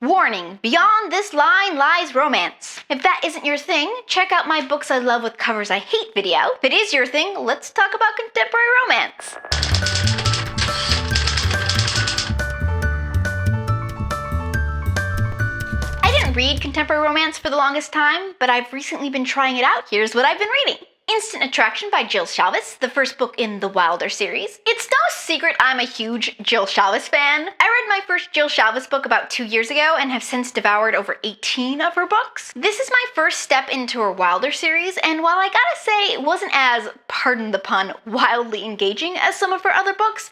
Warning, beyond this line lies romance. If that isn't your thing, check out my Books I Love with Covers I Hate video. If it is your thing, let's talk about contemporary romance. I didn't read contemporary romance for the longest time, but I've recently been trying it out. Here's what I've been reading. Instant Attraction by Jill Shalvis, the first book in the Wilder series. It's no secret I'm a huge Jill Shalvis fan. I read my first Jill Shalvis book about 2 years ago and have since devoured over 18 of her books. This is my first step into her Wilder series, and while I gotta say it wasn't as, pardon the pun, wildly engaging as some of her other books,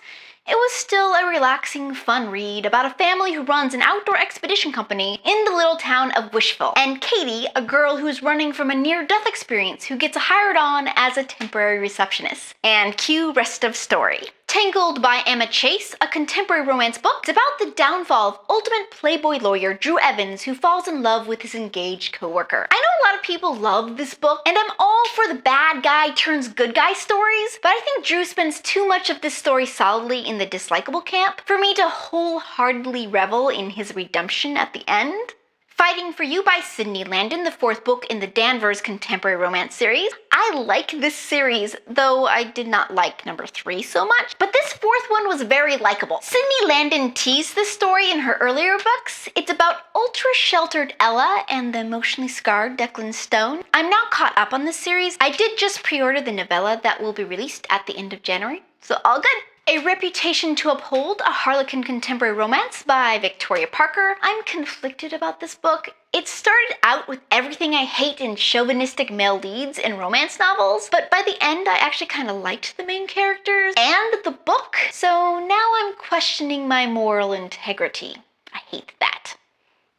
it was still a relaxing, fun read about a family who runs an outdoor expedition company in the little town of Wishville, and Katie, a girl who's running from a near-death experience who gets hired on as a temporary receptionist. And cue rest of story. Tangled by Emma Chase, a contemporary romance book, it's about the downfall of ultimate playboy lawyer Drew Evans, who falls in love with his engaged coworker. I know a lot of people love this book, and I'm all for the bad guy turns good guy stories, but I think Drew spends too much of this story solidly in the dislikable camp for me to wholeheartedly revel in his redemption at the end. Fighting for You by Sydney Landon, the fourth book in the Danvers contemporary romance series. I like this series, though I did not like number 3 so much, but this fourth one was very likable. Sydney Landon teased this story in her earlier books. It's about ultra-sheltered Ella and the emotionally scarred Declan Stone. I'm now caught up on this series. I did just pre-order the novella that will be released at the end of January, so all good. A Reputation to Uphold, a Harlequin contemporary romance by Victoria Parker. I'm conflicted about this book. It started out with everything I hate in chauvinistic male leads in romance novels, but by the end I actually kind of liked the main characters and the book, so now I'm questioning my moral integrity. I hate that.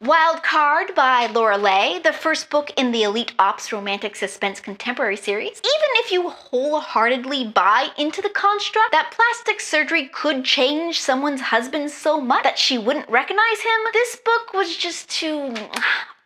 Wild Card by Laura Leigh, the first book in the Elite Ops romantic suspense contemporary series. Even if you wholeheartedly buy into the construct that plastic surgery could change someone's husband so much that she wouldn't recognize him, this book was just too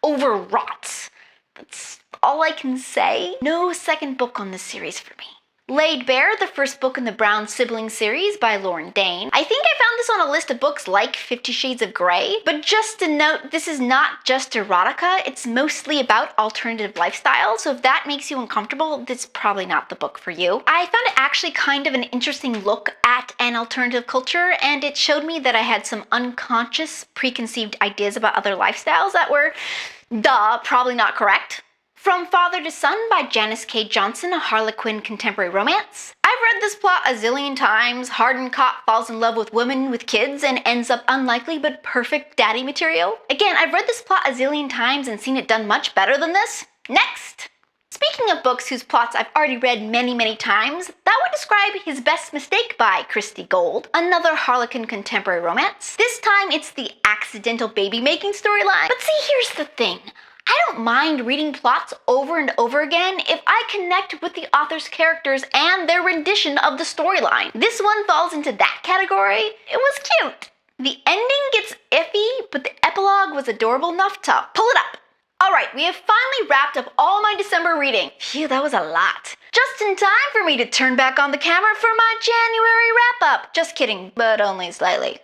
overwrought. That's all I can say. No second book on this series for me. Laid Bare, the first book in the Brown Siblings series by Lauren Dane. I think I found this on a list of books like 50 Shades of Grey, but just to note, this is not just erotica, it's mostly about alternative lifestyles, so if that makes you uncomfortable, this is probably not the book for you. I found it actually kind of an interesting look at an alternative culture, and it showed me that I had some unconscious, preconceived ideas about other lifestyles that were, probably not correct. From Father to Son by Janice K. Johnson, a Harlequin contemporary romance. I've read this plot a zillion times. Hardened cop falls in love with women with kids and ends up unlikely but perfect daddy material. Again, I've read this plot a zillion times and seen it done much better than this. Next! Speaking of books whose plots I've already read many times, that would describe His Best Mistake by Christy Gold, another Harlequin contemporary romance. This time it's the accidental baby-making storyline. But see, here's the thing. I don't mind reading plots over and over again if I connect with the author's characters and their rendition of the storyline. This one falls into that category. It was cute. The ending gets iffy, but the epilogue was adorable enough to pull it up. Alright, we have finally wrapped up all my December reading. Phew, that was a lot. Just in time for me to turn back on the camera for my January wrap-up. Just kidding, but only slightly.